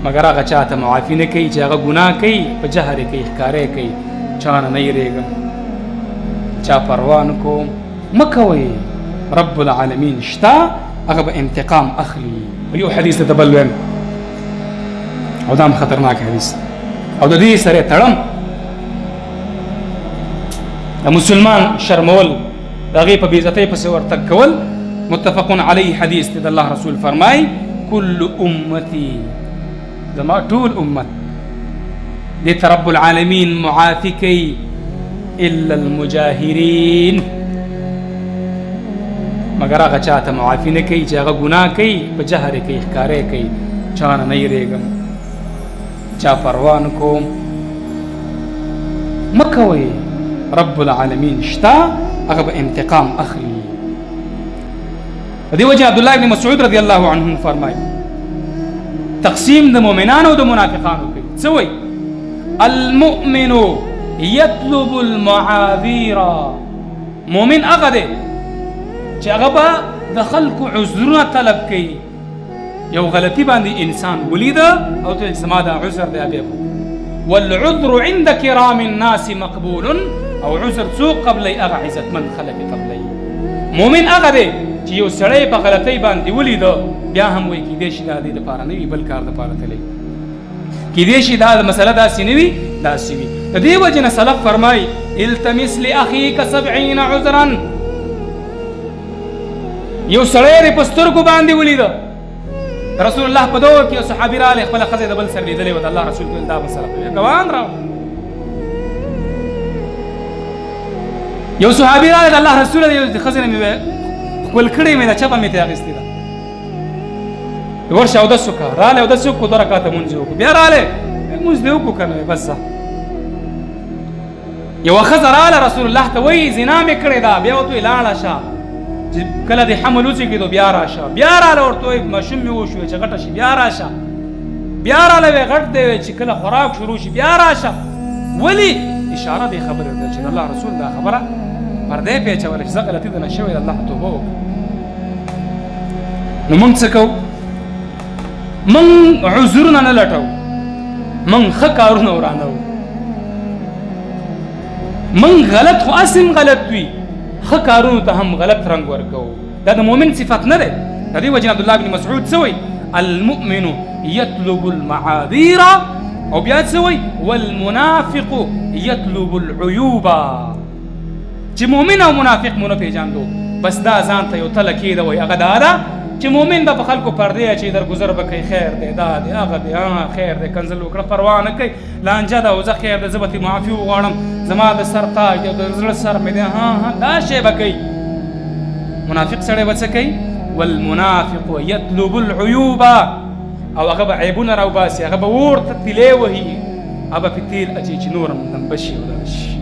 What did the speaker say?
مگر هغه چاته معافي نه کوي چې هغه ګناه کوي په جهر یې کوي ښکاره یې کوي چا نه یېرېږم چا پروا نه کوم مه کوئ رب العالمین شته هغه به انتقام اخلي یو حدیث ته بل ویم او دا هم خطرناک حدیث او د دې سره تړم د مسلمان شرمول د هغې په بېعزتۍ پسې ورتګ کول متفقون علیه حدیث دی د الله رسول فرمای کل امتی زما ټول امت دې ته رب العالمین معافي کوي الا المجاهرین مگر هغه چاته معافي نه کوي چې هغه ګناه کوي په جهر یې کوي ښکاره یې کوي چا نه یېرېږم چا پروا نه کوم مه کوئ رب العالمین شته هغه به انتقام اخلي په دې وجه عبدالله ابن مسعود رضی الله عنه فرمایي تقسیم د مؤمنانو او د منافقانو کوي څه وایي المؤمن یطلب المعاذیر مؤمن هغه دی چې هغه به د خلکو عذرونه طلب کوي یو غلطي باندې انسان ولیده او ته زما دا عذر دی ابي والعذر عند كرام الناس مقبول او عذر څوک قبلی هغه عزتمند خلک قبلی مؤمن هغه دی چې یو سړی په غلطۍ باندې ولیده بیا هم وایي کیدای شي دا د دې دپاره نه وي بل کار دپاره تللی کیدای شي دا مسله داسې نه وي داسې وي د دې وجې نه سلف فرمایي التمس لاخیک 70 عذرا یو سړی دی په سترګو باندې ولیده رسول الله په دور کې یو صحابي راغلی خپله ښځه د بل سره لیدلې وه د الله رسول ته دا مسله ګوان راوړه یو صحابي راغلی د الله رسوله د ښځې نه مې ښکل کړې مې ده چپه مې ترې اخیستې ده ورشه اودس وکړه راغلی اودس وکړو 2 رکعته مونځ یې وکړو بیا راغلی مونځ دې وکړو که نه بس ځه یوه ښځه راغله رسول الله ته وایي زنا مې کړې ده بیا ورته وایي لاړه شه چې کله د حمل وڅېږېدو بیا راشه بیا راله ورته وایي ماشوم مې وشوې چې غټه شي بیا راشه بیا راله وی غټ دی وی چې کله خوراک شروع شي بیا راشه ولې اشاره دې خبرې ده چې د الله رسول دا خبره پردې پیچوله چې زه غلطي ده نه شوې د الله توبه وکړه نو موږ څه کوو موږ عذرونه نه لټوو موږ ښه کارونه ورانوو موږ غلط خو اسم غلط وي ښه کارونو ته هم غلط رنګ ورکوو دا د مؤمن صفت نه دی د دې وجې عبدالله بن مسعود څه وایي المؤمن يطلب المعاذير او بیا څه وایي والمنافق يطلب العيوب چې مؤمن او منافق مو نه پېژاندو بس دا ځان ته یو تله کېده وایي هغه دا ده چې مؤمن به په خلکو پردې اچوي درګذر به کوي خیر دی دا دی هغه دی خیر دی کنځل وکړه پروا نه کوي لانجه ده او زه خیر دی زه به ترې معافي وغواړم زما د سر تاج دی او د زړه سر مې دی دا شی به کوي منافق سړی به څه کوي والمنافق يطلب العيوب او هغه به عیبونه راوباسي هغه به ورته تیلې وهي هغه به پې تیل اچوي چې نور هم دمبه شي او دغه شي